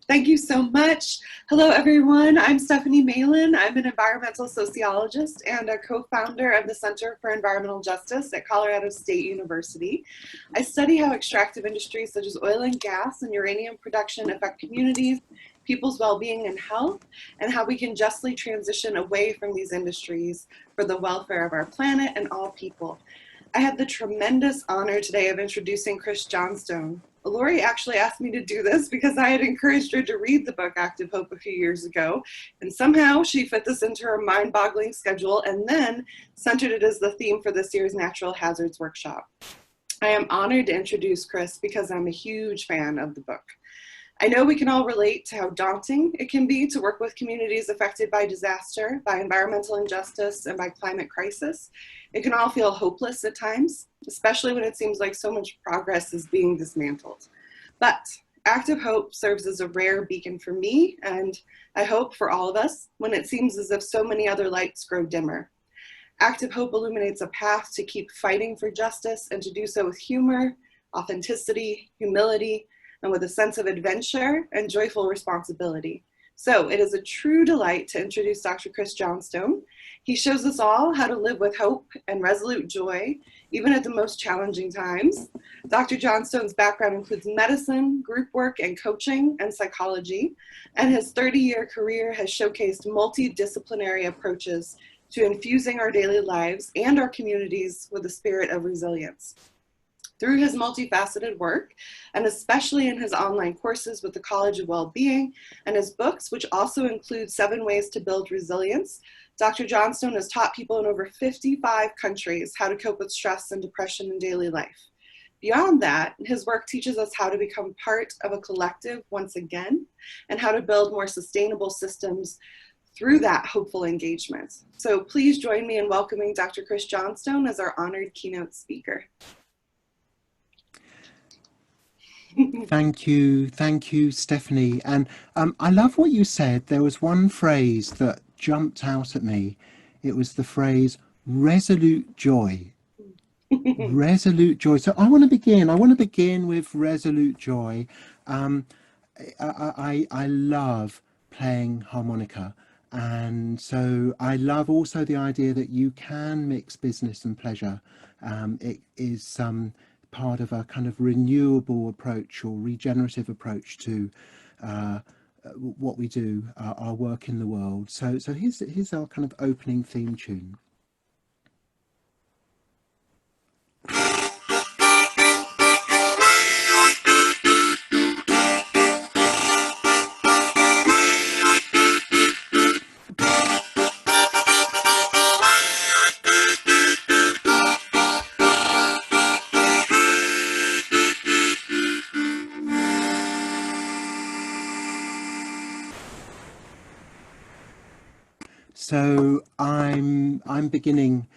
Thank you so much. Hello, everyone. I'm Stephanie Malin. I'm an environmental sociologist and a co-founder of the Center for Environmental Justice at Colorado State University. I study how extractive industries such as oil and gas and uranium production affect communities, people's well-being and health, and how we can justly transition away from these industries for the welfare of our planet and all people. I had the tremendous honor today of introducing Chris Johnstone. Lori actually asked me to do this because I had encouraged her to read the book Active Hope a few years ago, and somehow she fit this into her mind-boggling schedule and then centered it as the theme for this year's Natural Hazards Workshop. I am honored to introduce Chris because I'm a huge fan of the book. I know we can all relate to how daunting it can be to work with communities affected by disaster, by environmental injustice, and by climate crisis. It can all feel hopeless at times, especially when it seems like so much progress is being dismantled. But Active Hope serves as a rare beacon for me, and I hope for all of us, when it seems as if so many other lights grow dimmer. Active Hope illuminates a path to keep fighting for justice and to do so with humor, authenticity, humility, and with a sense of adventure and joyful responsibility. So it is a true delight to introduce Dr. Chris Johnstone. He shows us all how to live with hope and resolute joy, even at the most challenging times. Dr. Johnstone's background includes medicine, group work, and coaching, and psychology, and his 30-year career has showcased multidisciplinary approaches to infusing our daily lives and our communities with a spirit of resilience. Through his multifaceted work, and especially in his online courses with the College of Wellbeing and his books, which also include 7 Ways to Build Resilience, Dr. Johnstone has taught people in over 55 countries how to cope with stress and depression in daily life. Beyond that, his work teaches us how to become part of a collective once again, and how to build more sustainable systems through that hopeful engagement. So please join me in welcoming Dr. Chris Johnstone as our honored keynote speaker. Thank you, Stephanie. And I love what you said. There was one phrase that jumped out at me. It was the phrase resolute joy. Resolute joy. So I want to begin with resolute joy. I love playing harmonica. And so I love also the idea that you can mix business and pleasure. It is part of a kind of renewable approach or regenerative approach to what we do, our work in the world. So here's our kind of opening theme tune. So I'm beginning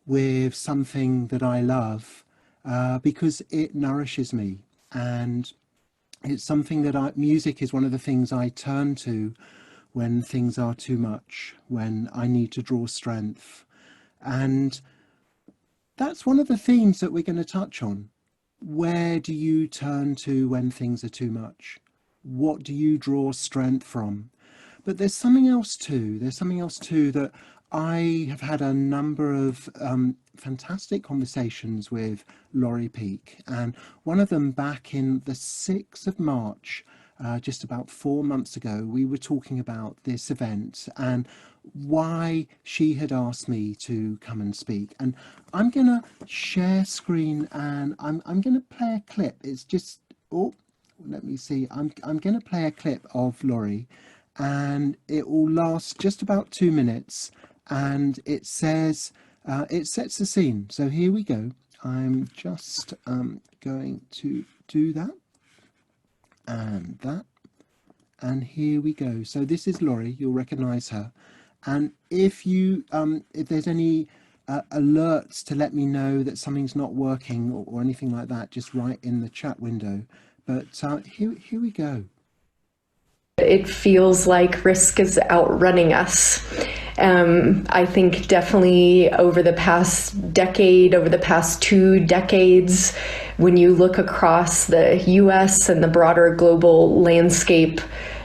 with something that I love because it nourishes me, and it's something that music is one of the things I turn to when things are too much, when I need to draw strength. And that's one of the themes that we're going to touch on. Where do you turn to when things are too much? What do you draw strength from? But there's something else too. There's something else too that I have had a number of fantastic conversations with Laurie Peake, and one of them back in the 6th of March, just about 4 months ago, we were talking about this event and why she had asked me to come and speak. And I'm going to share screen and I'm going to play a clip. It's just, oh, let me see. I'm going to play a clip of Laurie, and it will last just about 2 minutes, and it says it sets the scene. So here we go. I'm just going to do that and that, and here we go. So this is Laurie. You'll recognize her, and if there's any alerts to let me know that something's not working or anything like that, just write in the chat window. But here we go. It feels like risk is outrunning us. I think definitely over the past decade, over the past 2 decades, when you look across the US and the broader global landscape,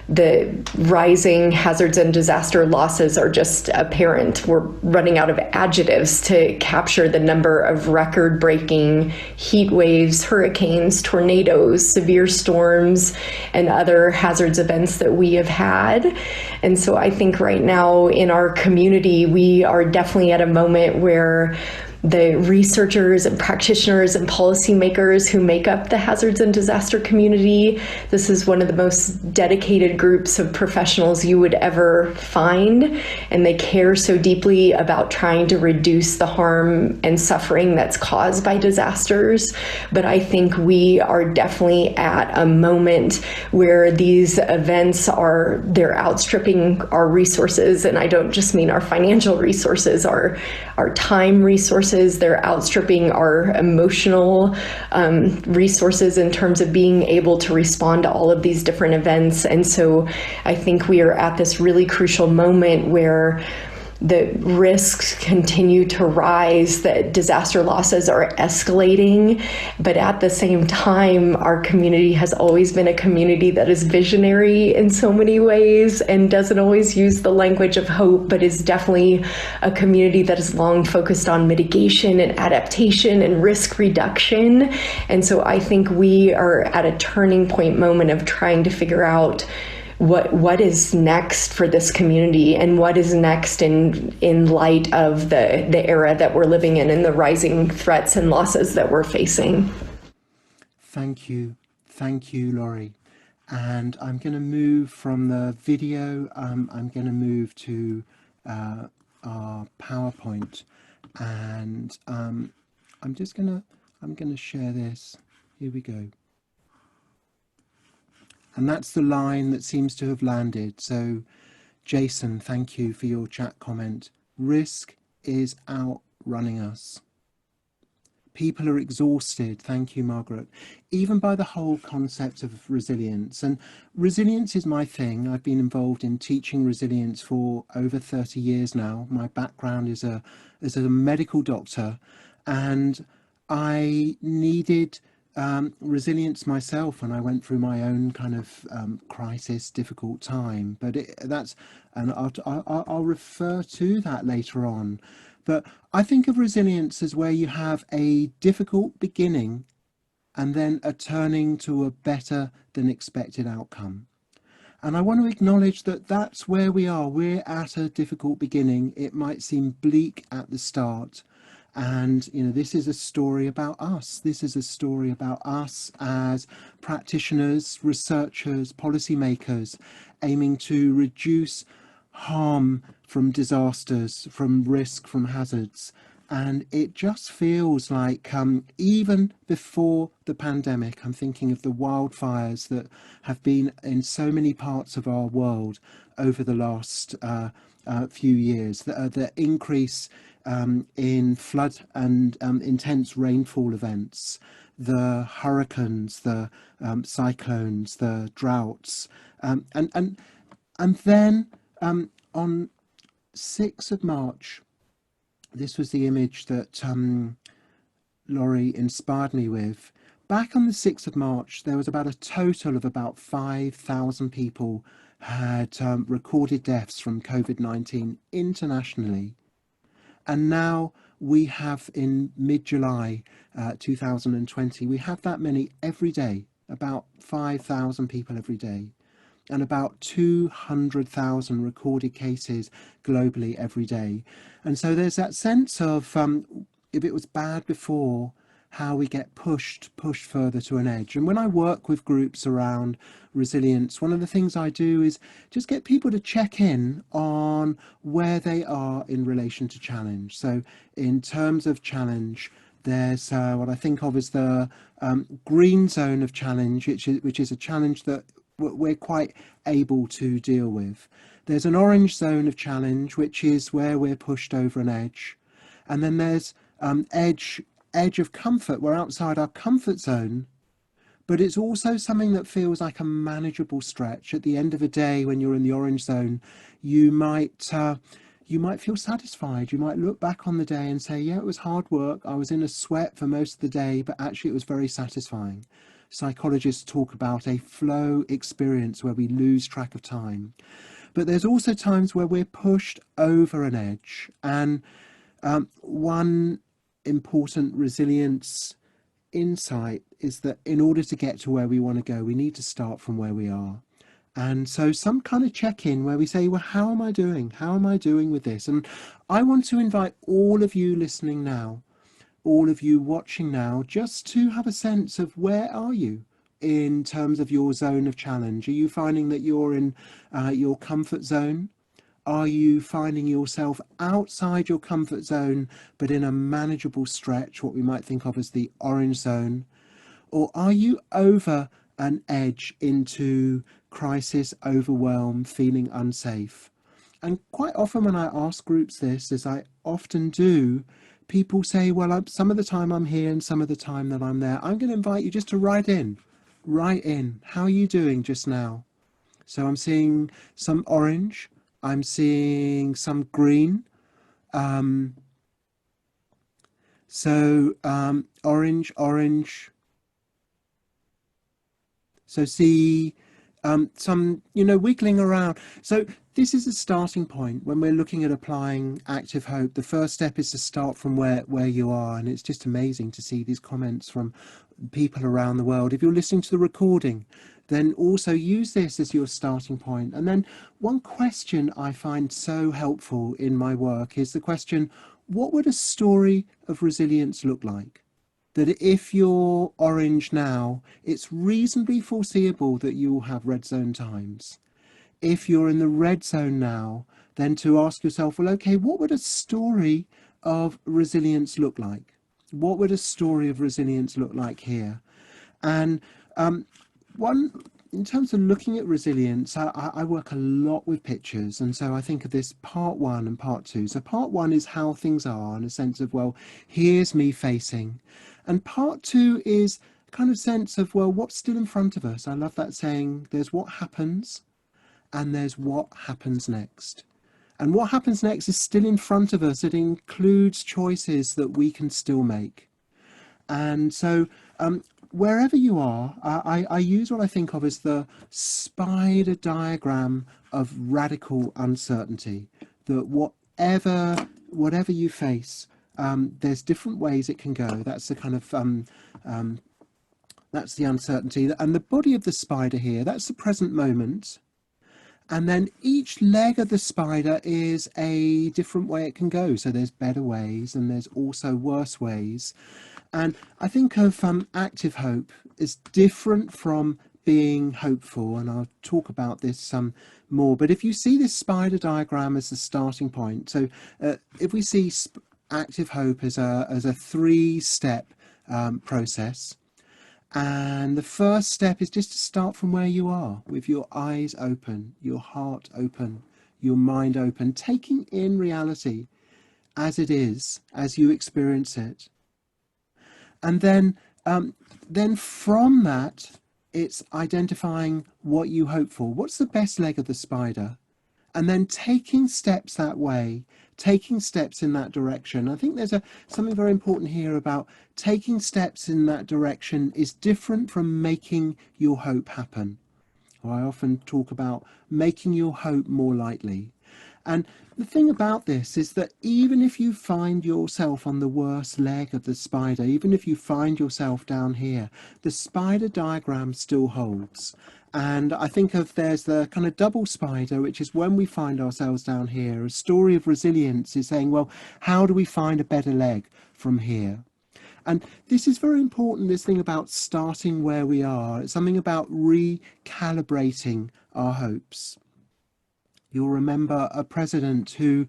the rising hazards and disaster losses are just apparent. We're running out of adjectives to capture the number of record-breaking heat waves, hurricanes, tornadoes, severe storms, and other hazards events that we have had. And so I think right now in our community, we are definitely at a moment where the researchers and practitioners and policymakers who make up the hazards and disaster community, this is one of the most dedicated groups of professionals you would ever find, and they care so deeply about trying to reduce the harm and suffering that's caused by disasters. But I think we are definitely at a moment where these events they're outstripping our resources, and I don't just mean our financial resources, our time resources. They're outstripping our emotional resources in terms of being able to respond to all of these different events. And so I think we are at this really crucial moment where the risks continue to rise, that disaster losses are escalating, but at the same time, our community has always been a community that is visionary in so many ways and doesn't always use the language of hope, but is definitely a community that has long focused on mitigation and adaptation and risk reduction. And so I think we are at a turning point moment of trying to figure out what is next for this community and what is next in light of the era that we're living in and the rising threats and losses that we're facing. Thank you, Laurie. And I'm going to move from the video. I'm going to move to our PowerPoint, and I'm going to share this. Here we go. And that's the line that seems to have landed. So, Jason, thank you for your chat comment. Risk is outrunning us. People are exhausted. Thank you, Margaret. Even by the whole concept of resilience. And resilience is my thing. I've been involved in teaching resilience for over 30 years now. My background is as a medical doctor, and I needed resilience myself when I went through my own kind of crisis, difficult time. But I'll refer to that later on. But I think of resilience as where you have a difficult beginning and then a turning to a better than expected outcome. And I want to acknowledge that that's where we are. We're at a difficult beginning. It might seem bleak at the start. And, this is a story about us. This is a story about us as practitioners, researchers, policymakers, aiming to reduce harm from disasters, from risk, from hazards. And it just feels like even before the pandemic, I'm thinking of the wildfires that have been in so many parts of our world over the last few years, the increase in flood and intense rainfall events, the hurricanes, the cyclones, the droughts, and then on 6th of March, this was the image that Laurie inspired me with. Back on the 6th of March, there was about a total of about 5,000 people had recorded deaths from COVID-19 internationally. And now we have, in mid-July 2020, we have that many every day, about 5,000 people every day, and about 200,000 recorded cases globally every day. And so there's that sense of, if it was bad before, how we get pushed further to an edge. And when I work with groups around resilience, one of the things I do is just get people to check in on where they are in relation to challenge. So in terms of challenge, there's what I think of as the green zone of challenge, which is a challenge that we're quite able to deal with. There's an orange zone of challenge, which is where we're pushed over an edge. And then there's edge of comfort. We're outside our comfort zone, but it's also something that feels like a manageable stretch. At the end of a day, when you're in the orange zone, you might feel satisfied. You might look back on the day and say, yeah, it was hard work. I was in a sweat for most of the day, but actually it was very satisfying. Psychologists talk about a flow experience where we lose track of time. But there's also times where we're pushed over an edge. And one important resilience insight is that in order to get to where we want to go, we need to start from where we are. And so some kind of check-in where we say, well, how am I doing? How am I doing with this? And I want to invite all of you listening now, all of you watching now, just to have a sense of where are you in terms of your zone of challenge. Are you finding that you're in your comfort zone? Are you finding yourself outside your comfort zone, but in a manageable stretch, what we might think of as the orange zone? Or are you over an edge into crisis, overwhelm, feeling unsafe? And quite often when I ask groups this, as I often do, people say, well, some of the time I'm here and some of the time that I'm there. I'm going to invite you just to write in. How are you doing just now? So I'm seeing some orange. I'm seeing some green. Orange, orange. So see some, wiggling around. So this is a starting point when we're looking at applying active hope. The first step is to start from where you are. And it's just amazing to see these comments from people around the world. If you're listening to the recording, then also use this as your starting point. And then one question I find so helpful in my work is the question, what would a story of resilience look like? That if you're orange now, it's reasonably foreseeable that you will have red zone times. If you're in the red zone now, then to ask yourself, well, okay, what would a story of resilience look like? What would a story of resilience look like here? And in terms of looking at resilience, I work a lot with pictures. And so I think of this part one and part two. So part one is how things are in a sense of, well, here's me facing. And part two is kind of sense of, well, what's still in front of us? I love that saying, there's what happens and there's what happens next. And what happens next is still in front of us. It includes choices that we can still make. And so wherever you are, I use what I think of as the spider diagram of radical uncertainty, that whatever you face, there's different ways it can go. That's the kind of, that's the uncertainty. And the body of the spider here, that's the present moment. And then each leg of the spider is a different way it can go. So there's better ways and there's also worse ways. And I think of active hope is different from being hopeful. And I'll talk about this some more. But if you see this spider diagram as the starting point, so if we see active hope as a three-step process, and the first step is just to start from where you are, with your eyes open, your heart open, your mind open, taking in reality as it is, as you experience it. And then from that, it's identifying what you hope for. What's the best leg of the spider? And then taking steps that way, taking steps in that direction. I think there's something very important here about taking steps in that direction is different from making your hope happen. Or I often talk about making your hope more likely. And the thing about this is that even if you find yourself on the worst leg of the spider, even if you find yourself down here, the spider diagram still holds. And I think there's the kind of double spider, which is when we find ourselves down here. A story of resilience is saying, well, how do we find a better leg from here? And this is very important, this thing about starting where we are. It's something about recalibrating our hopes. You'll remember a president who,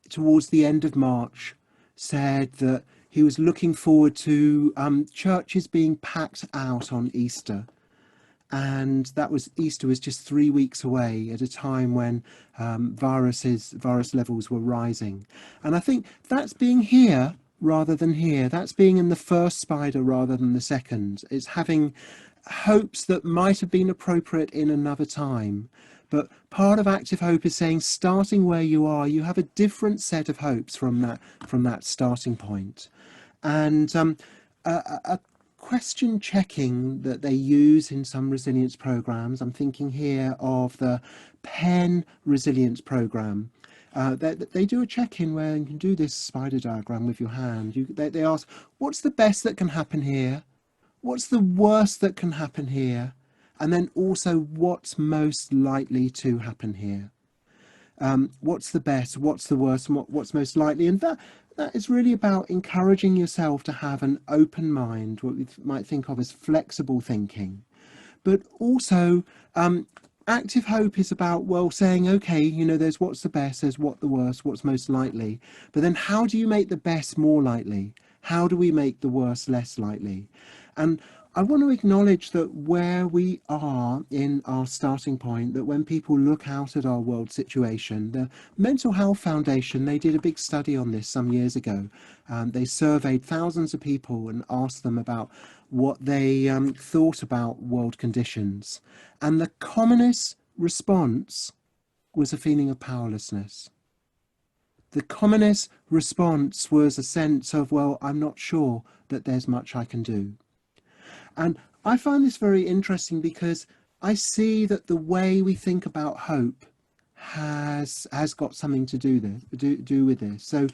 towards the end of March, said that he was looking forward to churches being packed out on Easter. And Easter was just 3 weeks away at a time when virus levels were rising. And I think that's being here rather than here. That's being in the first spider rather than the second. It's having hopes that might have been appropriate in another time. But part of active hope is saying, starting where you are, you have a different set of hopes from that starting point. And a question checking that they use in some resilience programs, I'm thinking here of the Penn resilience program. They do a check-in where you can do this spider diagram with your hand. They ask, what's the best that can happen here? What's the worst that can happen here? And then also, what's most likely to happen here? What's the best, what's the worst, and what's most likely? And that is really about encouraging yourself to have an open mind, what we might think of as flexible thinking. But also, active hope is about, well, saying, okay, there's what's the best, there's what the worst, what's most likely. But then how do you make the best more likely? How do we make the worst less likely? And I want to acknowledge that where we are in our starting point, that when people look out at our world situation, the Mental Health Foundation, they did a big study on this some years ago. They surveyed thousands of people and asked them about what they thought about world conditions. And the commonest response was a feeling of powerlessness. The commonest response was a sense of, well, I'm not sure that there's much I can do. And I find this very interesting because I see that the way we think about hope has got something to do with this. So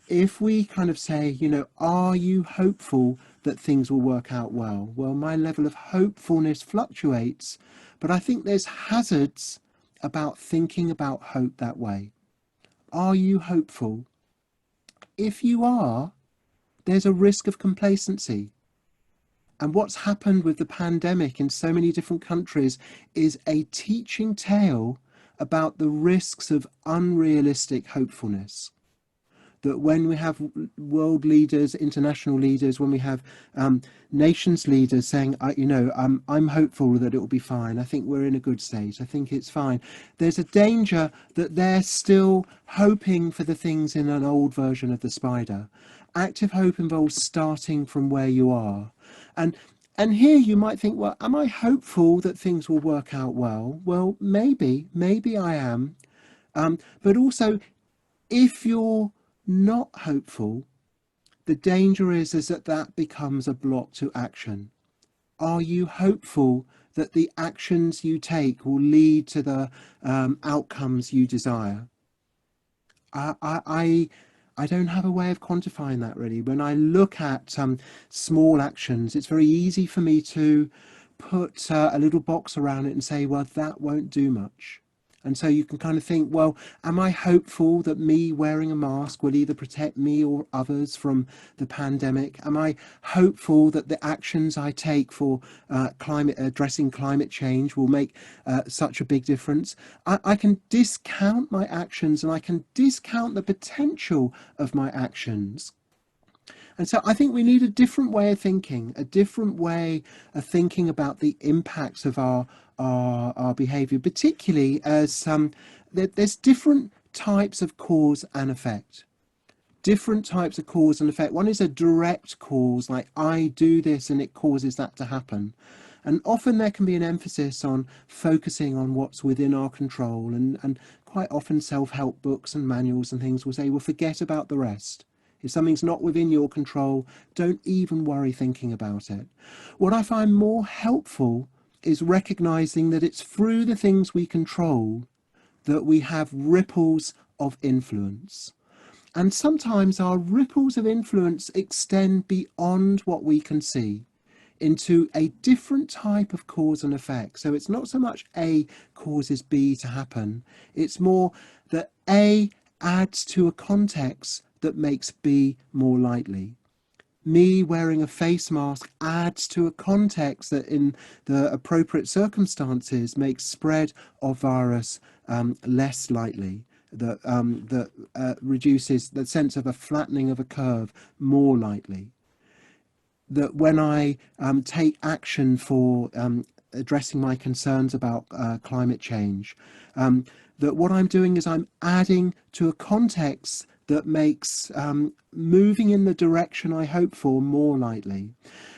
if we kind of say, are you hopeful that things will work out well? Well, my level of hopefulness fluctuates, but I think there's hazards about thinking about hope that way. Are you hopeful? If you are, there's a risk of complacency. And what's happened with the pandemic in so many different countries is a teaching tale about the risks of unrealistic hopefulness. That when we have world leaders, international leaders, when we have nations leaders saying, I'm hopeful that it will be fine. I think we're in a good state. I think it's fine. There's a danger that they're still hoping for the things in an old version of the spider. Active hope involves starting from where you are. And here you might think, well, am I hopeful that things will work out well? Well, maybe I am. But also, if you're not hopeful, the danger is that becomes a block to action. Are you hopeful that the actions you take will lead to the outcomes you desire? I don't have a way of quantifying that really. When I look at small actions, it's very easy for me to put a little box around it and say, well, that won't do much. And so you can kind of think, well, am I hopeful that me wearing a mask will either protect me or others from the pandemic? Am I hopeful that the actions I take for addressing climate change will make such a big difference? I can discount my actions and I can discount the potential of my actions. And so I think we need a different way of thinking, a different way of thinking about the impacts of our behaviour, particularly as there's different types of cause and effect. Different types of cause and effect. One is a direct cause, like I do this and it causes that to happen. And often there can be an emphasis on focusing on what's within our control. And quite often self-help books and manuals and things will say, well, forget about the rest. If something's not within your control, don't even worry thinking about it. What I find more helpful is recognizing that it's through the things we control that we have ripples of influence. And sometimes our ripples of influence extend beyond what we can see into a different type of cause and effect. So it's not so much A causes B to happen. It's more that A adds to a context that makes B more likely. Me wearing a face mask adds to a context that in the appropriate circumstances makes spread of virus less likely, that reduces the sense of a flattening of a curve more likely. That when I take action for addressing my concerns about climate change, that what I'm doing is I'm adding to a context that makes moving in the direction I hope for more likely.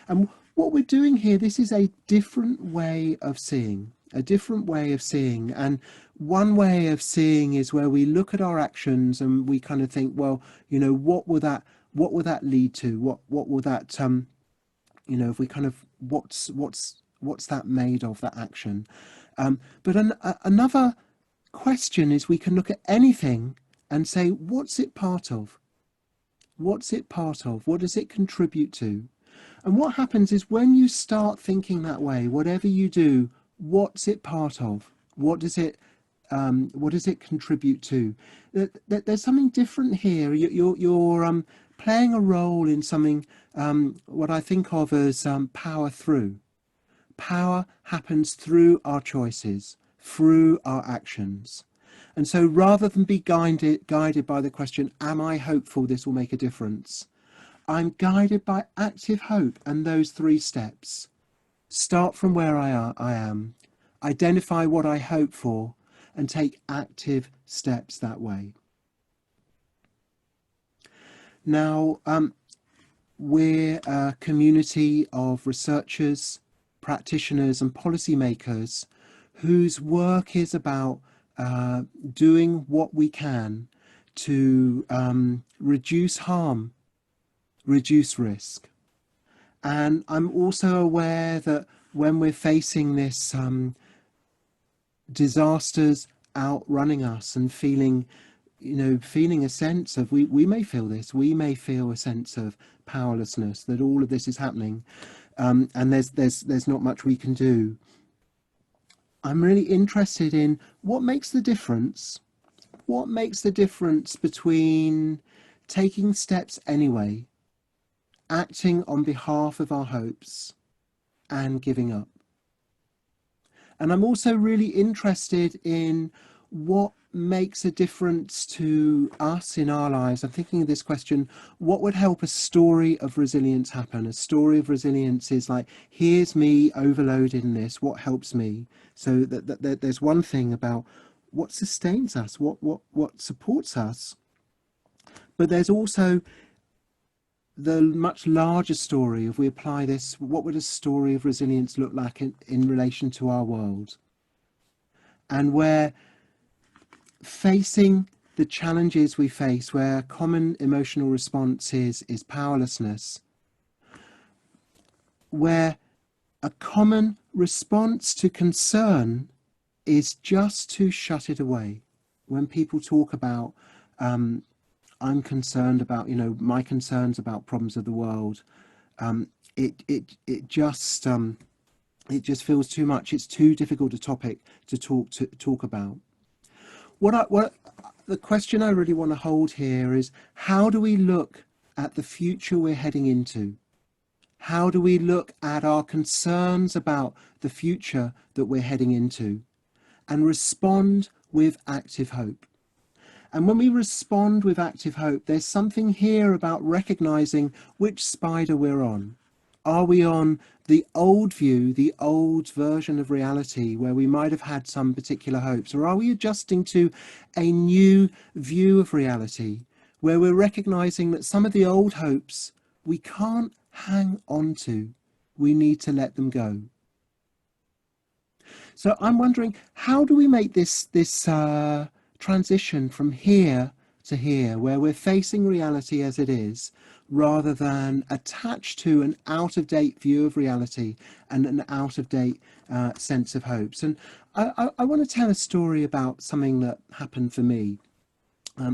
And what we're doing here, this is a different way of seeing, a different way of seeing. And one way of seeing is where we look at our actions and we kind of think, well, you know, what will that lead to? What will that, you know, if we kind of, what's that made of, that action? But another question is, we can look at anything and say, what's it part of? What's it part of? What does it contribute to? And what happens is, when you start thinking that way, whatever you do, what's it part of? What does it contribute to? There's something different here. You're playing a role in something, what I think of as power through. Power happens through our choices, through our actions. And so rather than be guided by the question, am I hopeful this will make a difference? I'm guided by active hope and those 3 steps. Start from where I am, identify what I hope for, and take active steps that way. Now, we're a community of researchers, practitioners and policymakers whose work is about doing what we can to reduce harm, reduce risk. And I'm also aware that when we're facing this disasters outrunning us and feeling a sense of, we may feel this, we may feel a sense of powerlessness, that all of this is happening, and there's not much we can do. I'm really interested in what makes the difference. What makes the difference between taking steps anyway, acting on behalf of our hopes, and giving up? And I'm also really interested in what makes a difference to us in our lives. I'm thinking of this question: what would help a story of resilience happen? A story of resilience is like, here's me overloaded in this, what helps me? So that there's one thing about what sustains us, what supports us, but there's also the much larger story. If we apply this, what would a story of resilience look like in relation to our world? And where facing the challenges we face, where a common emotional response is powerlessness, where a common response to concern is just to shut it away. When people talk about, I'm concerned about, my concerns about problems of the world, it just feels too much. It's too difficult a topic to talk about. The question I really want to hold here is, how do we look at the future we're heading into? How do we look at our concerns about the future that we're heading into and respond with active hope? And when we respond with active hope, there's something here about recognizing which spider we're on. Are we on the old view, the old version of reality where we might have had some particular hopes? Or are we adjusting to a new view of reality where we're recognizing that some of the old hopes we can't hang on to? We need to let them go. So I'm wondering, how do we make this transition from here to here, where we're facing reality as it is, rather than attached to an out-of-date view of reality and an out-of-date sense of hopes? And I want to tell a story about something that happened for me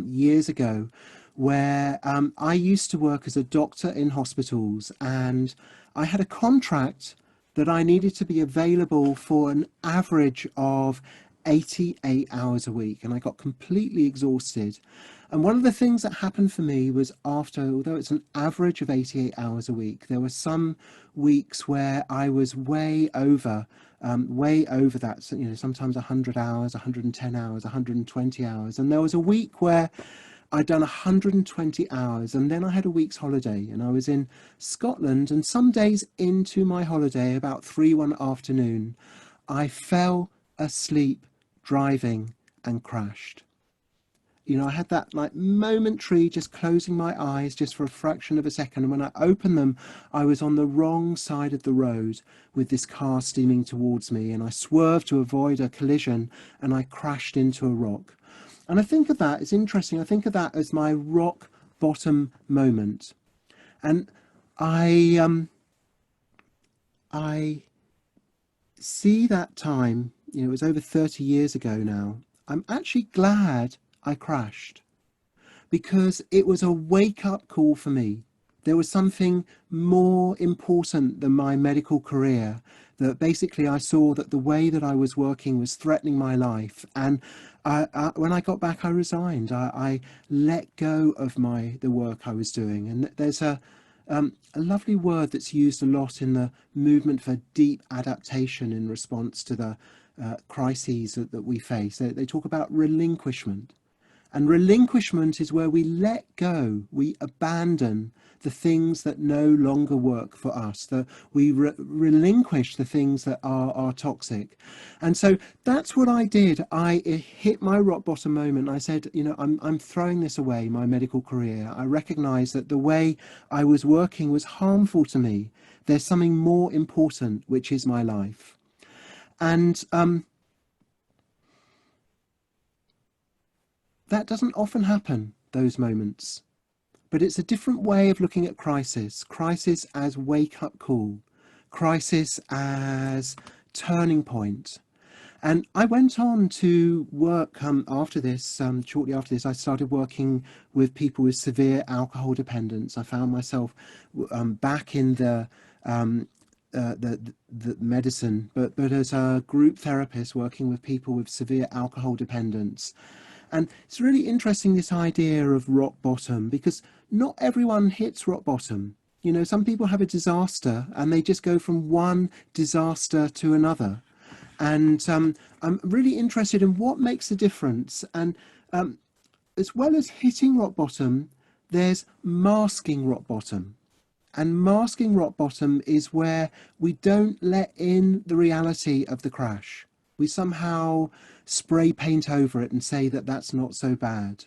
years ago, where I used to work as a doctor in hospitals, and I had a contract that I needed to be available for an average of 88 hours a week, and I got completely exhausted. And one of the things that happened for me was, although it's an average of 88 hours a week, there were some weeks where I was way over that. So, sometimes 100 hours, 110 hours, 120 hours. And there was a week where I'd done 120 hours, and then I had a week's holiday, and I was in Scotland, and some days into my holiday, about 3 one afternoon, I fell asleep driving and crashed. I had that like momentary just closing my eyes just for a fraction of a second. And when I opened them, I was on the wrong side of the road with this car steaming towards me. And I swerved to avoid a collision and I crashed into a rock. And I think of that, it's interesting, I think of that as my rock bottom moment. And I see that time, it was over 30 years ago now. I'm actually glad I crashed because it was a wake-up call for me. There was something more important than my medical career, that basically I saw that the way that I was working was threatening my life. And when I got back, I resigned. I let go of the work I was doing. And there's a lovely word that's used a lot in the movement for deep adaptation in response to the crises that we face. They talk about relinquishment. And relinquishment is where we let go, we abandon the things that no longer work for us, that we relinquish the things that are toxic. And so that's what I did. I hit my rock bottom moment. I said, I'm throwing this away, my medical career. I recognized that the way I was working was harmful to me. There's something more important, which is my life. And that doesn't often happen, those moments. But it's a different way of looking at crisis. Crisis as wake-up call. Crisis as turning point. And I went on to work after this, shortly after this, I started working with people with severe alcohol dependence. I found myself back in the medicine, but as a group therapist working with people with severe alcohol dependence. And it's really interesting, this idea of rock bottom, because not everyone hits rock bottom. Some people have a disaster and they just go from one disaster to another. And I'm really interested in what makes a difference. And as well as hitting rock bottom, there's masking rock bottom. And masking rock bottom is where we don't let in the reality of the crash. We somehow spray paint over it and say that that's not so bad.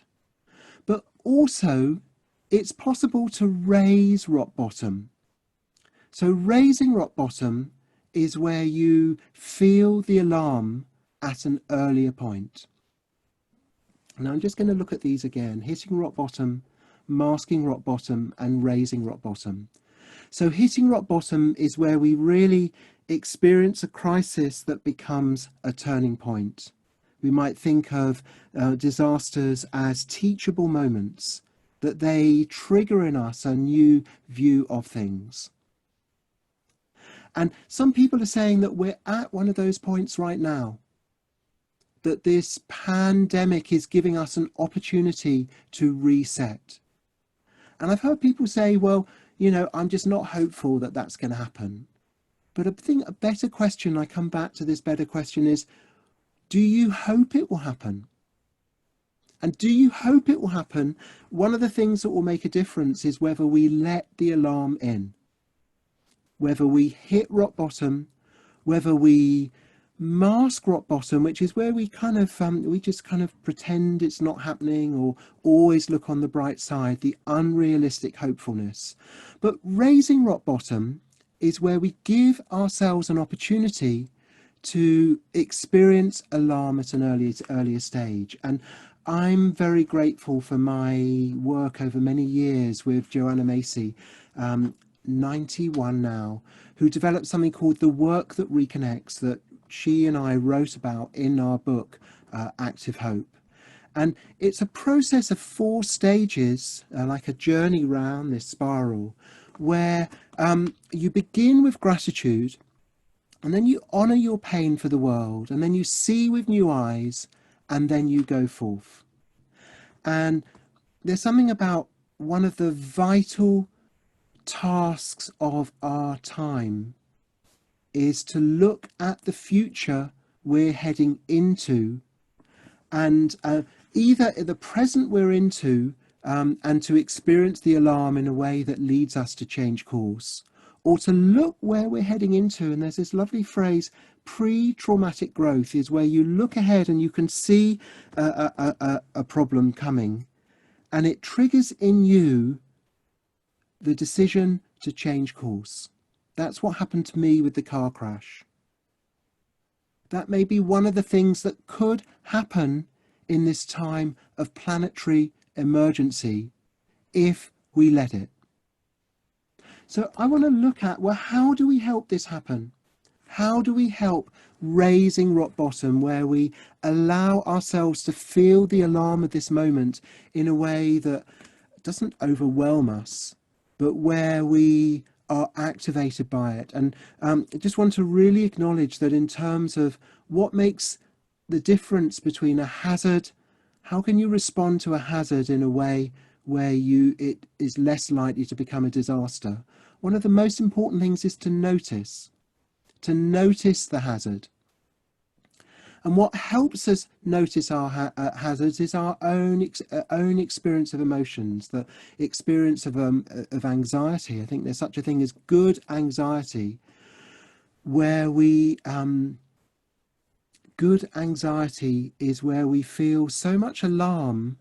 But also, it's possible to raise rock bottom. So raising rock bottom is where you feel the alarm at an earlier point. Now I'm just going to look at these again: hitting rock bottom, masking rock bottom, and raising rock bottom. So hitting rock bottom is where we really experience a crisis that becomes a turning point. We might think of disasters as teachable moments, that they trigger in us a new view of things. And some people are saying that we're at one of those points right now, that this pandemic is giving us an opportunity to reset. And I've heard people say, well, I'm just not hopeful that that's going to happen. But I think a better question, I come back to this better question, is, do you hope it will happen? And do you hope it will happen? One of the things that will make a difference is whether we let the alarm in, whether we hit rock bottom, whether we mask rock bottom, which is where we just kind of pretend it's not happening, or always look on the bright side, the unrealistic hopefulness. But raising rock bottom is where we give ourselves an opportunity to experience alarm at an earlier stage. And I'm very grateful for my work over many years with Joanna Macy, 91 now, who developed something called the work that reconnects, that she and I wrote about in our book, Active Hope. And it's a process of 4 stages, like a journey round this spiral, where you begin with gratitude, and then you honour your pain for the world, and then you see with new eyes, and then you go forth. And there's something about one of the vital tasks of our time is to look at the future we're heading into, and either the present we're into, and to experience the alarm in a way that leads us to change course, or to look where we're heading into. And there's this lovely phrase, pre-traumatic growth, is where you look ahead and you can see a problem coming, and it triggers in you the decision to change course. That's what happened to me with the car crash. That may be one of the things that could happen in this time of planetary emergency if we let it. So I want to look at, well, how do we help this happen? How do we help raising rock bottom, where we allow ourselves to feel the alarm of this moment in a way that doesn't overwhelm us, but where we are activated by it? And I just want to really acknowledge that in terms of what makes the difference between a hazard, how can you respond to a hazard in a way where it is less likely to become a disaster? One of the most important things is to notice the hazard. And what helps us notice our hazards is our own experience of emotions, the experience of anxiety. I think there's such a thing as good anxiety, where good anxiety is where we feel so much alarm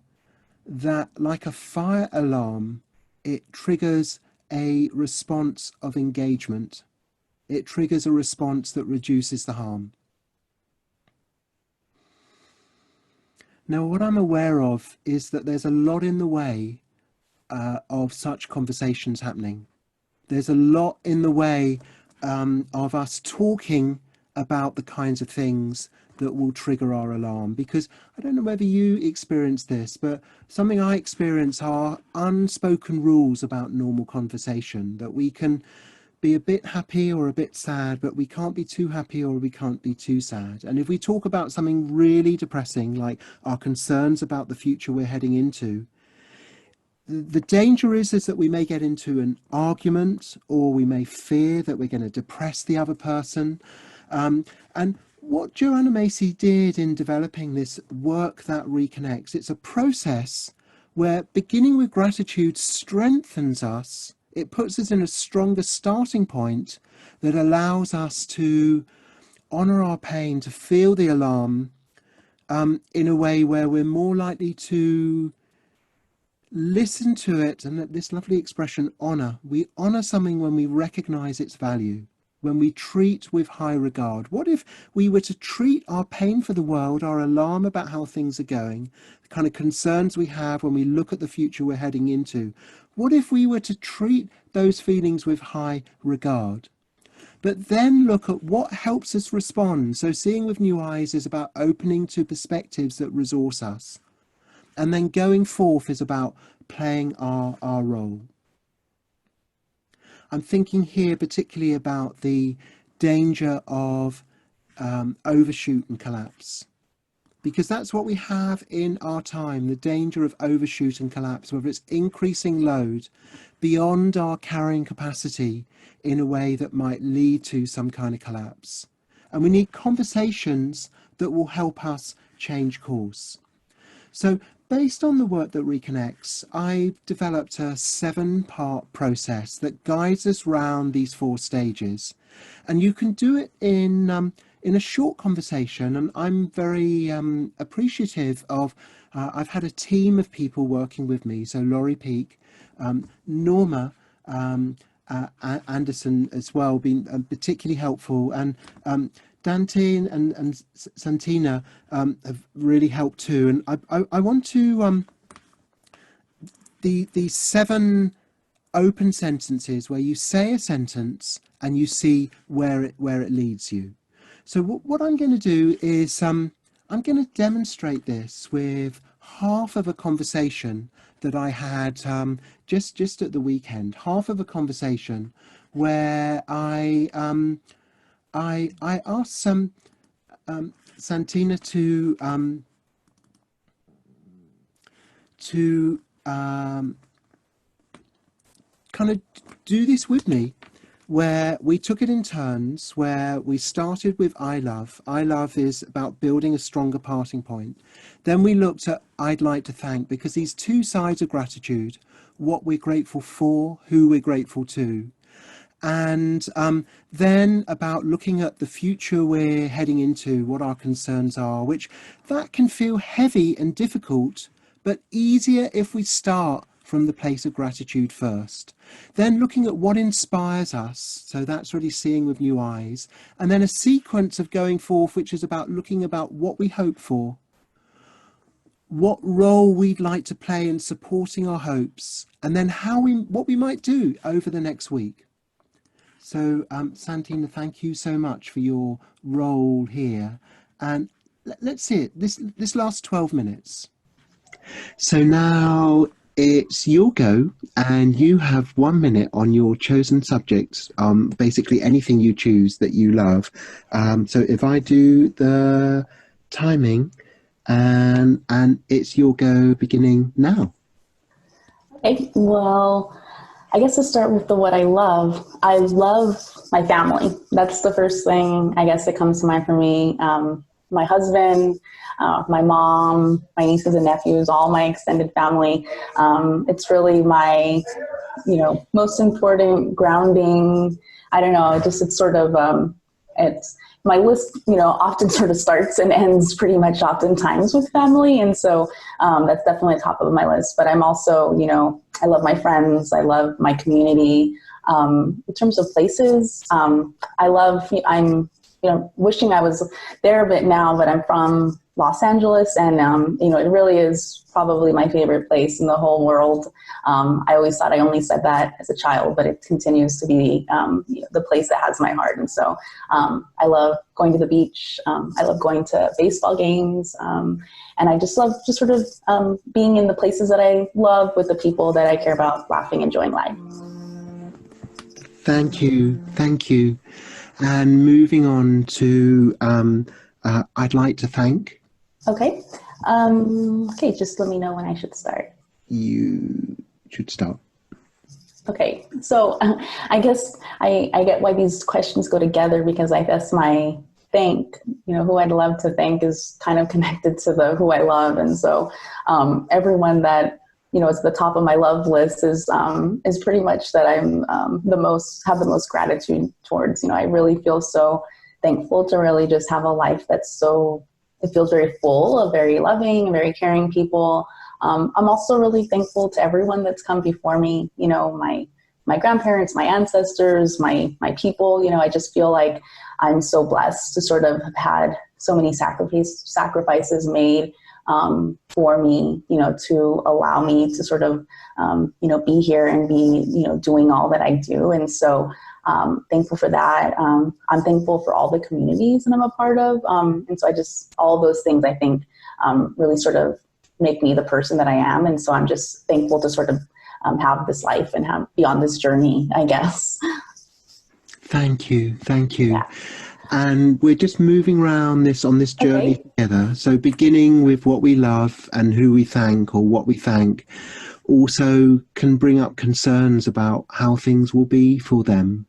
that, like a fire alarm, it triggers a response of engagement. It triggers a response that reduces the harm. Now, what I'm aware of is that there's a lot in the way of such conversations happening. There's a lot in the way of us talking about the kinds of things that will trigger our alarm. Because I don't know whether you experience this, but something I experience are unspoken rules about normal conversation, that we can be a bit happy or a bit sad, but we can't be too happy or we can't be too sad. And if we talk about something really depressing, like our concerns about the future we're heading into, the danger is that we may get into an argument, or we may fear that we're going to depress the other person. And what Joanna Macy did in developing this work that reconnects, it's a process where beginning with gratitude strengthens us. It puts us in a stronger starting point that allows us to honour our pain, to feel the alarm in a way where we're more likely to listen to it. And this lovely expression, honour. We honour something when we recognise its value, when we treat with high regard. What if we were to treat our pain for the world, our alarm about how things are going, the kind of concerns we have when we look at the future we're heading into, what if we were to treat those feelings with high regard, but then look at what helps us respond? So seeing with new eyes is about opening to perspectives that resource us. And then going forth is about playing our role. I'm thinking here particularly about the danger of overshoot and collapse, because that's what we have in our time, the danger of overshoot and collapse, whether it's increasing load beyond our carrying capacity in a way that might lead to some kind of collapse. And we need conversations that will help us change course. So based on the work that reconnects, I've developed a 7-part process that guides us round these 4 stages. And you can do it in a short conversation. And I'm very appreciative of, I've had a team of people working with me. So Laurie Peake, Norma Anderson as well, been particularly helpful. And Dante and Santina have really helped too. And I want to, the 7 open sentences where you say a sentence and you see where it leads you. So what I'm going to do is I'm going to demonstrate this with half of a conversation that I had just at the weekend. Half of a conversation where I asked Santina to kind of do this with me, where we took it in turns, where we started with I love. I love is about building a stronger parting point. Then we looked at I'd like to thank, because these 2 sides of gratitude, what we're grateful for, who we're grateful to. And then about looking at the future we're heading into, what our concerns are, which that can feel heavy and difficult, but easier if we start from the place of gratitude first. Then looking at what inspires us, so that's really seeing with new eyes. And then a sequence of going forth, which is about looking about what we hope for, what role we'd like to play in supporting our hopes, and then what we might do over the next week. So, Santina, thank you so much for your role here. And let's see it, this last 12 minutes. So now it's your go, and you have 1 minute on your chosen subject, basically anything you choose that you love. So if I do the timing, and it's your go beginning now. Okay, well, I guess to start with what I love. I love my family. That's the first thing, I guess, that comes to mind for me. My husband, my mom, my nieces and nephews, all my extended family. It's really my, most important grounding. I don't know, it's sort of, it's my list, often sort of starts and ends pretty much oftentimes with family. And so that's definitely top of my list. But I'm also, I love my friends. I love my community. In terms of places, I'm wishing I was there a bit now, but I'm from Los Angeles, and it really is probably my favorite place in the whole world. I always thought I only said that as a child, but it continues to be the place that has my heart. And so I love going to the beach. I love going to baseball games, and I just love just sort of being in the places that I love with the people that I care about, laughing, enjoying life. Thank you. And moving on to, I'd like to thank. Okay. Okay, just let me know when I should start. You should start. Okay, so I guess I get why these questions go together, because I guess my thank, who I'd love to thank is kind of connected to the who I love. And so everyone that, is the top of my love list is pretty much that I'm have the most gratitude towards. I really feel so thankful to really just have a life that's it feels very full of very loving, very caring people. I'm also really thankful to everyone that's come before me, my grandparents, my ancestors, my people. I just feel like I'm so blessed to sort of have had so many sacrifices made for me, to allow me to sort of, be here and be, doing all that I do. And so thankful for that. I'm thankful for all the communities that I'm a part of. And so all those things, I think, really sort of make me the person that I am. And so I'm just thankful to sort of have this life and be on this journey, I guess. Thank you. Yeah. And we're just moving around on this journey together. So beginning with what we love and who we thank, or what we thank, also can bring up concerns about how things will be for them.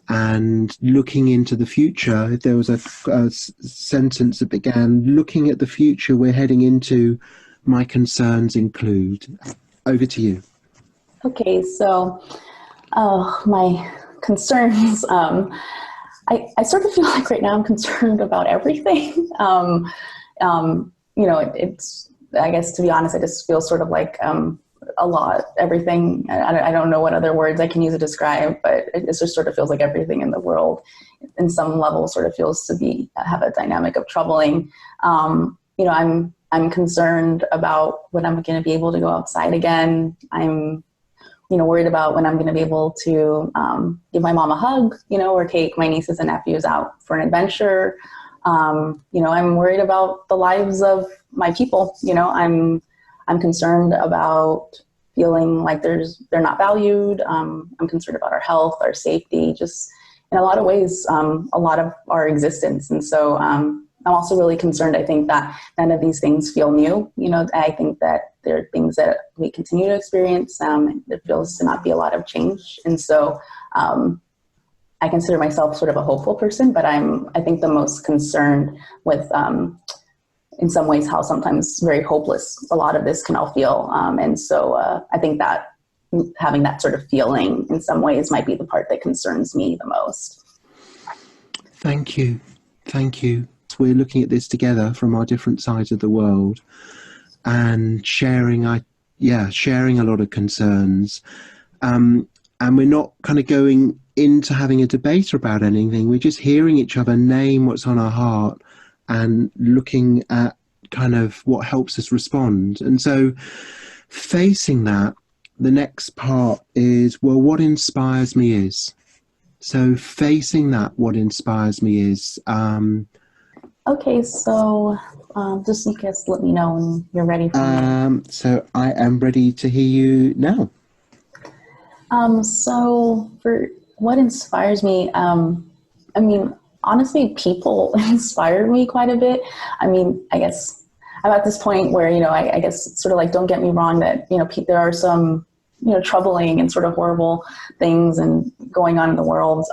And looking into the future, there was a sentence that began, looking at the future we're heading into, my concerns include. Over to you. Okay, so my concerns, I sort of feel like right now I'm concerned about everything. It's, I guess, to be honest, I just feel sort of like a lot, everything. I don't know what other words I can use to describe, but it just sort of feels like everything in the world in some level sort of feels to have a dynamic of troubling. I'm concerned about when I'm going to be able to go outside again. I'm worried about when I'm going to be able to give my mom a hug, or take my nieces and nephews out for an adventure. I'm worried about the lives of my people. I'm concerned about feeling like they're not valued. I'm concerned about our health, our safety, just in a lot of ways, a lot of our existence. And so I'm also really concerned, I think, that none of these things feel new. I think that there are things that we continue to experience. There feels to not be a lot of change. And so I consider myself sort of a hopeful person, but I think the most concerned with, in some ways, how sometimes very hopeless a lot of this can all feel. And so I think that having that sort of feeling in some ways might be the part that concerns me the most. Thank you. Thank you. We're looking at this together from our different sides of the world and sharing a lot of concerns. And we're not kind of going into having a debate about anything. We're just hearing each other name what's on our heart and looking at kind of what helps us respond. And so facing that, the next part is, well, what inspires me is. So facing that, what inspires me is. Okay, so just you guys let me know when you're ready for me. So I am ready to hear you now. So for what inspires me, I mean, honestly, people inspire me quite a bit. I mean, I guess I'm at this point where, I guess sort of like, don't get me wrong that, there are some, troubling and sort of horrible things and going on in the world.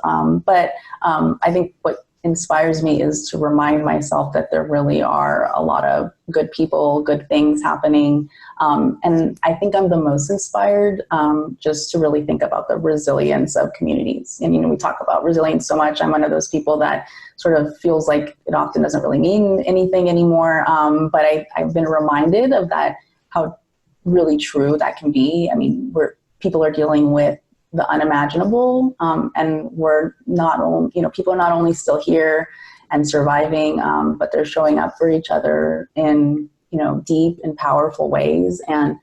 But I think what inspires me is to remind myself that there really are a lot of good people, good things happening. And I think I'm the most inspired just to really think about the resilience of communities. And, we talk about resilience so much. I'm one of those people that sort of feels like it often doesn't really mean anything anymore. But I've been reminded of that, how really true that can be. I mean, people are dealing with the unimaginable, and we're not only, people are not only still here and surviving, but they're showing up for each other in, deep and powerful ways. And,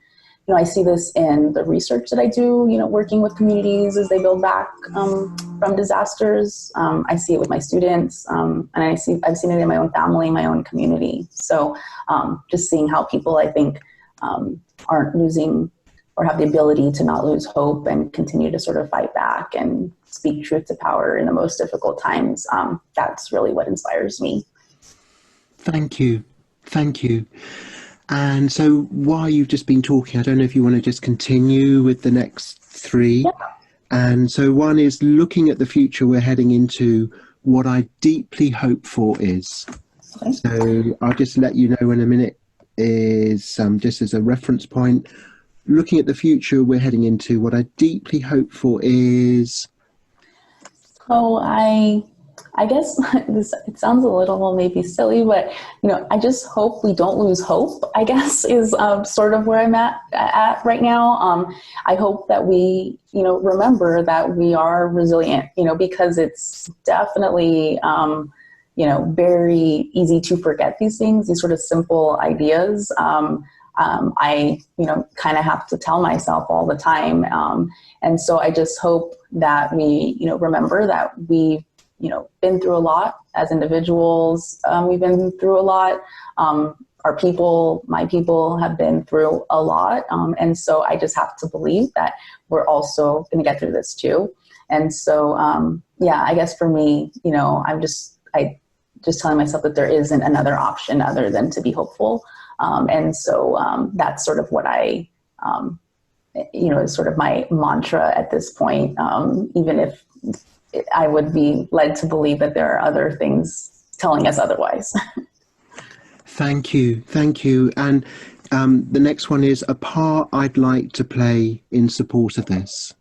I see this in the research that I do, working with communities as they build back from disasters. I see it with my students, and I've seen it in my own family, my own community. So just seeing how people, I think, aren't losing or have the ability to not lose hope and continue to sort of fight back and speak truth to power in the most difficult times. That's really what inspires me. Thank you. Thank you. And so while you've just been talking, I don't know if you want to just continue with the next three. Yeah. And so one is looking at the future we're heading into, what I deeply hope for is. Okay. So I'll just let you know in a minute, is just as a reference point, looking at the future we're heading into, what I deeply hope for is. So I guess it sounds a little maybe silly, but I just hope we don't lose hope, I guess, is sort of where I'm at right now. I hope that we remember that we are resilient, because it's definitely very easy to forget these things, these sort of simple ideas. I kind of have to tell myself all the time. And so I just hope that we, remember that we've, been through a lot as individuals. We've been through a lot. My people have been through a lot. And so I just have to believe that we're also going to get through this too. And so, I guess for me, I just telling myself that there isn't another option other than to be hopeful. And so that's sort of what I, is sort of my mantra at this point, even if I would be led to believe that there are other things telling us otherwise. Thank you. Thank you. And the next one is, a part I'd like to play in support of this.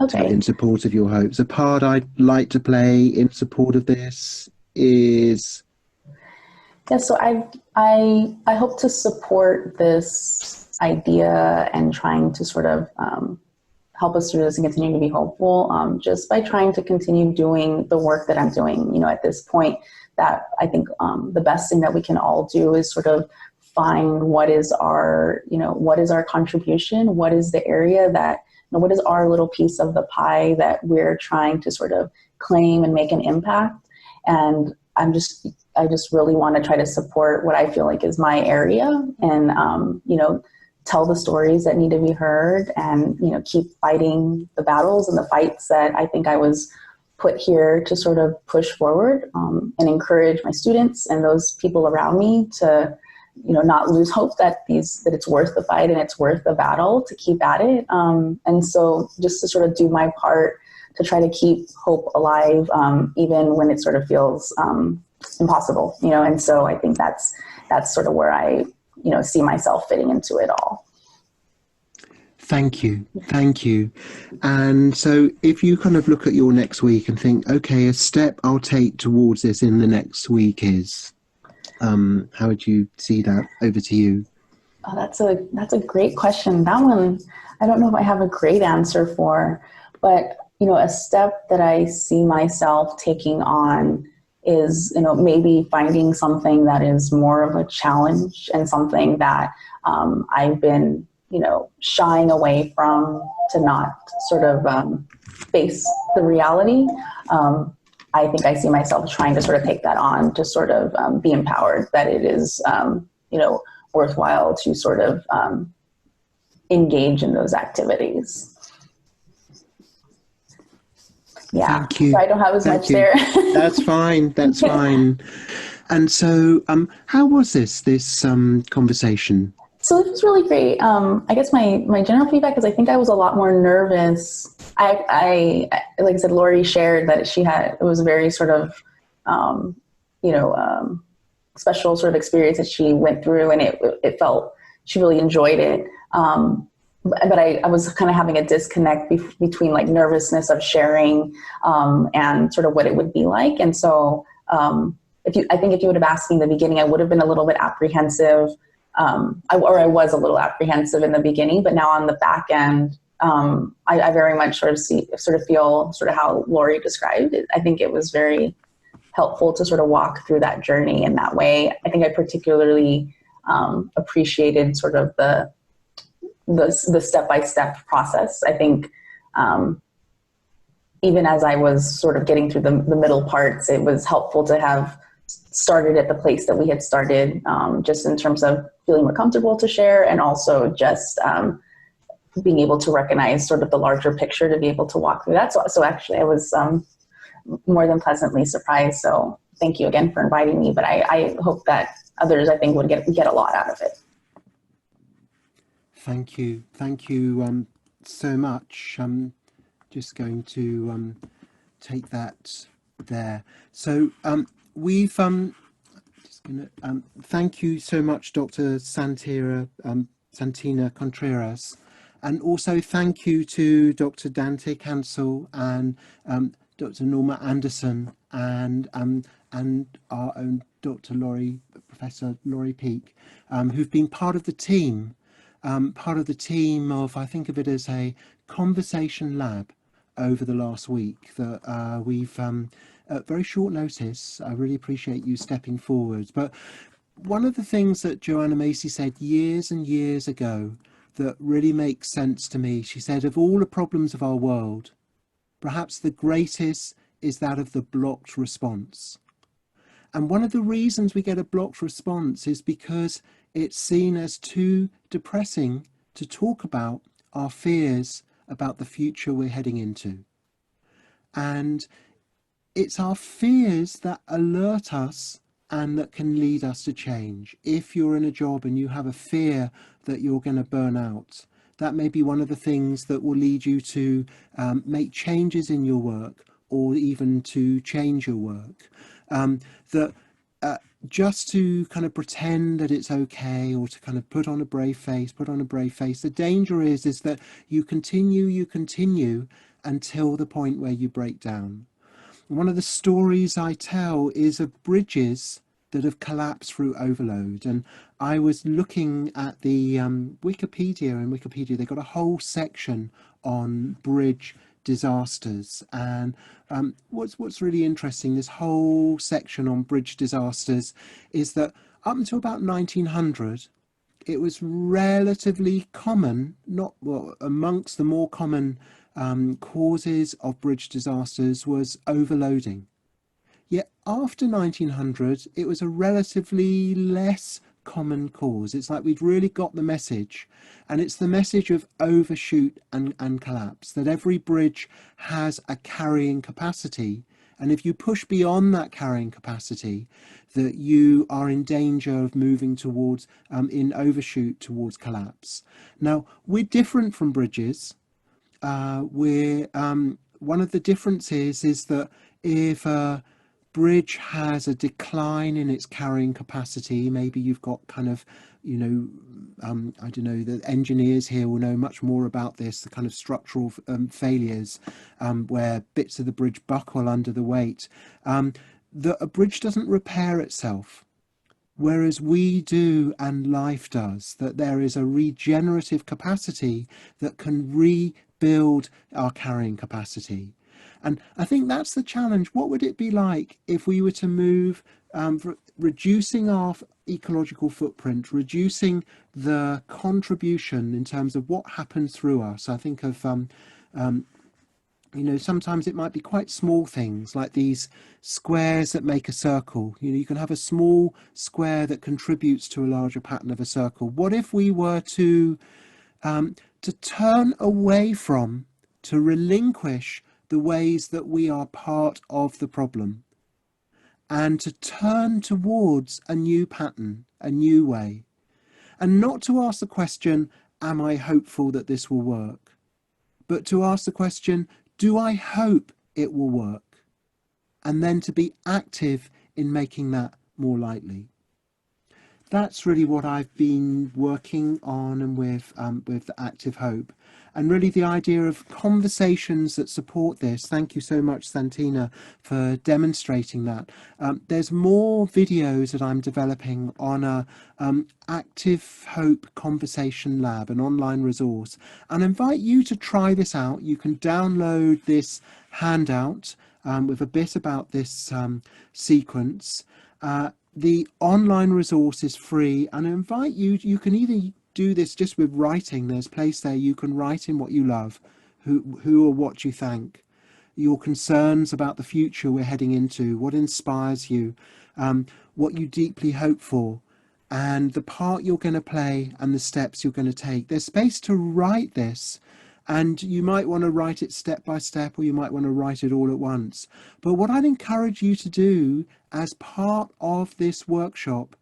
Okay. So in support of your hopes. A part I'd like to play in support of this is. Yeah, so I hope to support this idea and trying to sort of help us through this and continue to be hopeful, just by trying to continue doing the work that I'm doing. At this point, that I think the best thing that we can all do is sort of find what is our contribution, what is the area that, what is our little piece of the pie that we're trying to sort of claim and make an impact. And I just really want to try to support what I feel like is my area, and, tell the stories that need to be heard, and, keep fighting the battles and the fights that I think I was put here to sort of push forward, and encourage my students and those people around me to, not lose hope that it's worth the fight and it's worth the battle, to keep at it. And so just to sort of do my part to try to keep hope alive, even when it sort of feels impossible, and so I think that's sort of where I, see myself fitting into it all. Thank you. Thank you. And so if you kind of look at your next week and think, okay, a step I'll take towards this in the next week is, how would you see that? Over to you. Oh, that's a great question. That one, I don't know if I have a great answer for, but a step that I see myself taking on is, maybe finding something that is more of a challenge and something that I've been, shying away from to not sort of face the reality. I think I see myself trying to sort of take that on to sort of be empowered that it is, worthwhile to sort of engage in those activities. Yeah, Thank you. so I don't have as much there. That's fine. That's fine. And so, how was this conversation? So it was really great. I guess my general feedback is I think I was a lot more nervous. I like I said, Lori shared that it was a very sort of, special sort of experience that she went through, and it felt she really enjoyed it. But I was kind of having a disconnect between like nervousness of sharing and sort of what it would be like. And so I think if you would have asked me in the beginning, I would have been a little bit apprehensive. I was a little apprehensive in the beginning, but now on the back end, I very much sort of feel sort of how Lori described it. I think it was very helpful to sort of walk through that journey in that way. I think I particularly appreciated sort of the step-by-step process. I think even as I was sort of getting through the middle parts, it was helpful to have started at the place that we had started, just in terms of feeling more comfortable to share, and also just being able to recognize sort of the larger picture to be able to walk through that. So actually I was more than pleasantly surprised. So thank you again for inviting me, but I hope that others, I think, would get a lot out of it. Thank you. Thank you so much. I'm just going to take that there. So we've just gonna thank you so much, Dr. Santina Contreras, and also thank you to Dr. Dante Cancel and Dr. Norma Anderson and our own Dr. Professor Laurie Peake, who've been part of the team. Of, I think of it as a conversation lab over the last week that we've, at very short notice, I really appreciate you stepping forward. But one of the things that Joanna Macy said years and years ago that really makes sense to me, she said, of all the problems of our world, perhaps the greatest is that of the blocked response. And one of the reasons we get a blocked response is because it's seen as too depressing to talk about our fears about the future we're heading into. And it's our fears that alert us and that can lead us to change. If you're in a job and you have a fear that you're going to burn out, that may be one of the things that will lead you to make changes in your work, or even to change your work. Just to kind of pretend that it's okay, or to kind of put on a brave face. The danger is that you continue until the point where you break down. One of the stories I tell is of bridges that have collapsed through overload. And I was looking at the Wikipedia. In Wikipedia, they've got a whole section on bridge disasters. And what's really interesting, this whole section on bridge disasters, is that up until about 1900, it was relatively common, amongst the more common causes of bridge disasters was overloading. Yet after 1900, it was a relatively less common cause. It's like we'd really got the message, and it's the message of overshoot and collapse, that every bridge has a carrying capacity, and if you push beyond that carrying capacity, that you are in danger of moving towards in overshoot towards collapse. Now, we're different from bridges. One of the differences is that if bridge has a decline in its carrying capacity. Maybe you've got kind of, you know, I don't know, the engineers here will know much more about this, the kind of structural failures where bits of the bridge buckle under the weight. That a bridge doesn't repair itself, whereas we do and life does, that there is a regenerative capacity that can rebuild our carrying capacity. And I think that's the challenge. What would it be like if we were to move reducing our ecological footprint, reducing the contribution in terms of what happens through us? I think of you know, sometimes it might be quite small things like these squares that make a circle. You know, you can have a small square that contributes to a larger pattern of a circle. What if we were to turn away from, to relinquish the ways that we are part of the problem, and to turn towards a new pattern, a new way, and not to ask the question, am I hopeful that this will work? But to ask the question, do I hope it will work? And then to be active in making that more likely. That's really what I've been working on and with the Active Hope. And really the idea of conversations that support this. Thank you so much, Santina, for demonstrating that. There's more videos that I'm developing on a Active Hope Conversation Lab, an online resource. And I invite you to try this out. You can download this handout with a bit about this sequence. The online resource is free, and I invite you, you can either do this just with writing. There's a place there you can write in what you love, who or what you thank, your concerns about the future we're heading into, what inspires you, what you deeply hope for, and the part you're going to play and the steps you're going to take. There's space to write this, and you might want to write it step by step, or you might want to write it all at once. But what I'd encourage you to do as part of this workshop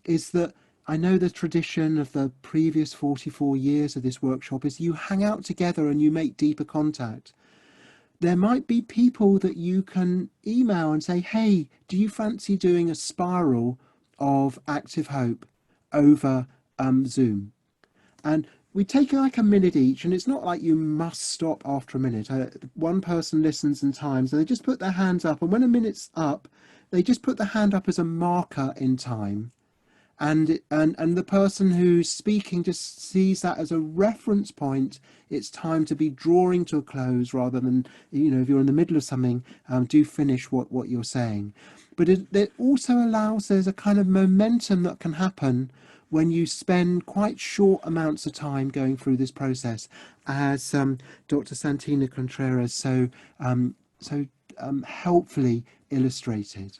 is that, I know the tradition of the previous 44 years of this workshop is you hang out together and you make deeper contact. There might be people that you can email and say, hey, do you fancy doing a spiral of Active Hope over Zoom? And we take like a minute each, and it's not like you must stop after a minute. One person listens in time, so they just put their hands up, and when a minute's up, they just put the hand up as a marker in time. And the person who's speaking just sees that as a reference point. It's time to be drawing to a close, rather than, you know, if you're in the middle of something, do finish what you're saying. But it also allows, there's a kind of momentum that can happen when you spend quite short amounts of time going through this process, as Dr. Santina Contreras so helpfully illustrated.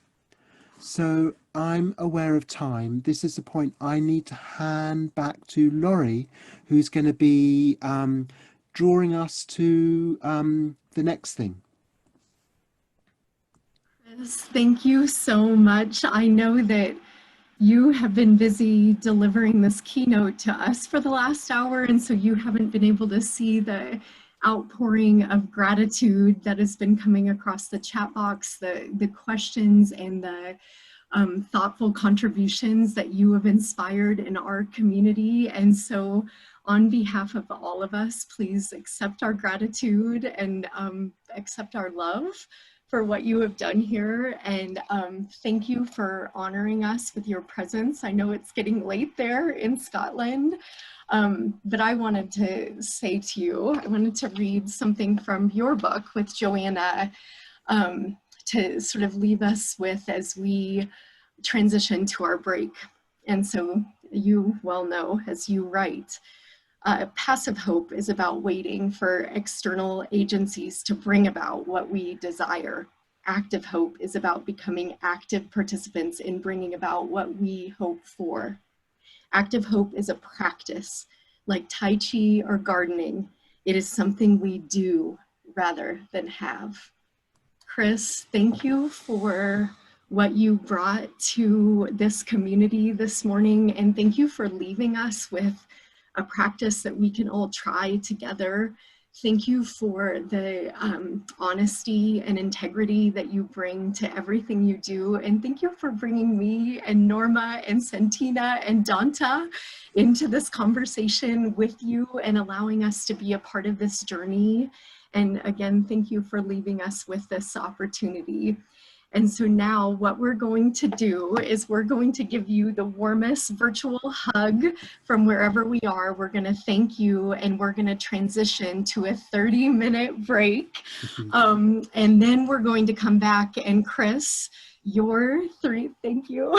So I'm aware of time. This is the point I need to hand back to Laurie, who's going to be drawing us to the next thing. Yes, thank you so much. I know that you have been busy delivering this keynote to us for the last hour, and so you haven't been able to see the outpouring of gratitude that has been coming across the chat box, the questions and the thoughtful contributions that you have inspired in our community. And so on behalf of all of us, please accept our gratitude and accept our love for what you have done here. And thank you for honoring us with your presence. I know it's getting late there in Scotland, but I wanted to say to you, I wanted to read something from your book with Joanna to sort of leave us with as we transition to our break. And so you well know, as you write, passive hope is about waiting for external agencies to bring about what we desire. Active hope is about becoming active participants in bringing about what we hope for. Active hope is a practice, like Tai Chi or gardening. It is something we do rather than have. Chris, thank you for what you brought to this community this morning, and thank you for leaving us with a practice that we can all try together Thank you for the honesty and integrity that you bring to everything you do. And thank you for bringing me and Norma and Santina and Danta into this conversation with you and allowing us to be a part of this journey. And again, thank you for leaving us with this opportunity. And so now what we're going to do is we're going to give you the warmest virtual hug from wherever we are. We're going to thank you, and we're going to transition to a 30-minute break. And then we're going to come back, and Chris, your three-step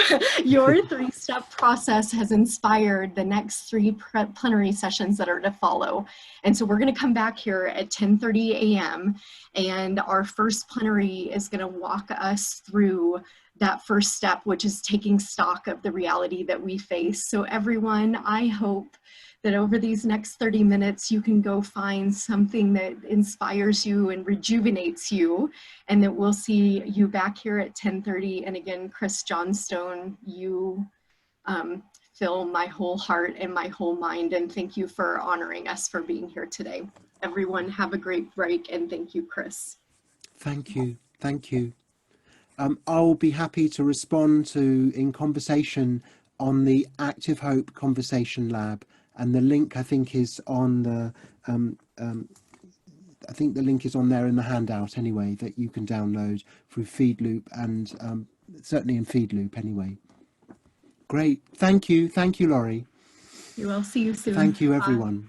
process has inspired the next 3 plenary sessions that are to follow. And so we're going to come back here at 10:30 a.m. and our first plenary is going to walk us through that first step, which is taking stock of the reality that we face. So everyone, I hope that over these next 30 minutes, you can go find something that inspires you and rejuvenates you, and that we'll see you back here at 10:30. And again, Chris Johnstone, you fill my whole heart and my whole mind, and thank you for honoring us for being here today. Everyone, have a great break, and thank you, Chris. Thank you. Thank you. I'll be happy to respond to in conversation on the Active Hope Conversation Lab, and the link I think is on the I think the link is on there in the handout anyway, that you can download through Feedloop, and certainly in Feedloop anyway. Great. Thank you. Thank you, Laurie. You will see you soon. Thank you, everyone. Bye.